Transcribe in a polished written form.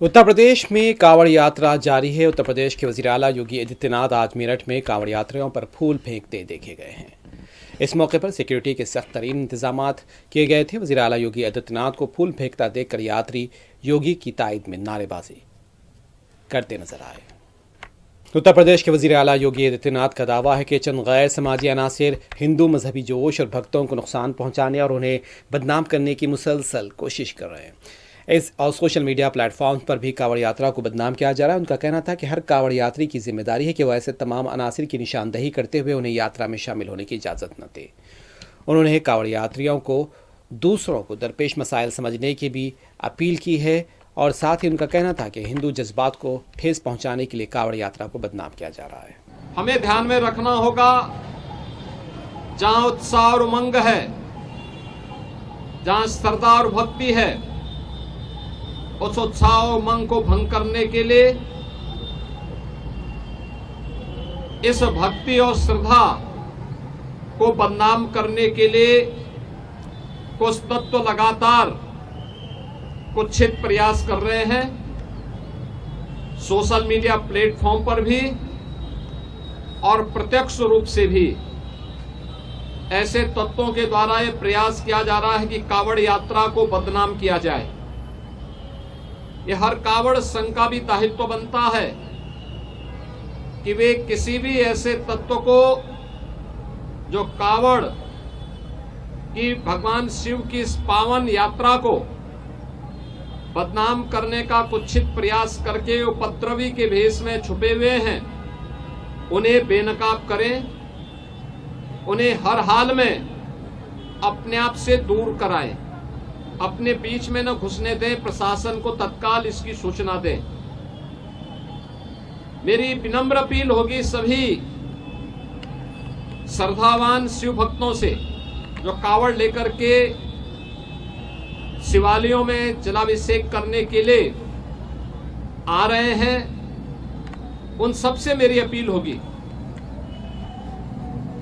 उत्तर प्रदेश में कांवड़ यात्रा जारी है। उत्तर प्रदेश के वज़ीर आला योगी आदित्यनाथ आज मेरठ में कांवड़ यात्रियों पर फूल फेंकते देखे गए हैं। इस मौके पर सिक्योरिटी के सख्त तरीन इंतजाम किए गए थे। वज़ीर आला योगी आदित्यनाथ को फूल फेंकता देखकर यात्री योगी की तायद में नारेबाजी करते नजर आए। उत्तर प्रदेश के वज़ीर आला योगी आदित्यनाथ का दावा है कि चंद गैर समाजी अनासिर हिंदू मजहबी जोश और भक्तों को नुकसान पहुंचाने और उन्हें बदनाम करने की मुसलसल कोशिश कर रहे हैं। इस और सोशल मीडिया प्लेटफॉर्म पर भी कांवड़ यात्रा को बदनाम किया जा रहा है। उनका कहना था कि हर कांवड़ यात्री की जिम्मेदारी है कि वह ऐसे तमाम अनासिर की निशानदही करते हुए उन्हें यात्रा में शामिल होने की इजाज़त न दे। उन्होंने कांवड़ यात्रियों को दूसरों को दरपेश मसाइल समझने की भी अपील की है और साथ ही उनका कहना था कि हिंदू जज्बात को ठेस पहुंचाने के लिए कांवड़ यात्रा को बदनाम किया जा रहा है। हमें ध्यान में रखना होगा, जहां उत्साह और उमंग है, जहां श्रद्धा और भक्ति है, उस उत्साह और उमंग को भंग करने के लिए, इस भक्ति और श्रद्धा को बदनाम करने के लिए कुछ तत्व लगातार कुत्सित प्रयास कर रहे हैं। सोशल मीडिया प्लेटफॉर्म पर भी और प्रत्यक्ष रूप से भी ऐसे तत्वों के द्वारा यह प्रयास किया जा रहा है कि कांवड़ यात्रा को बदनाम किया जाए। यह हर कांवड़ संघ का भी दायित्व बनता है कि वे किसी भी ऐसे तत्व को जो कांवड़ की भगवान शिव की इस पावन यात्रा को बदनाम करने का कुत्सित प्रयास करके उपद्रवी के भेष में छुपे हुए हैं, उन्हें बेनकाब करें, उन्हें हर हाल में अपने आप से दूर कराएं, अपने बीच में न घुसने दें, प्रशासन को तत्काल इसकी सूचना दें। मेरी विनम्र अपील होगी सभी श्रद्धावान शिव भक्तों से जो कांवड़ लेकर के शिवालयों में जलाभिषेक करने के लिए आ रहे हैं, उन सबसे मेरी अपील होगी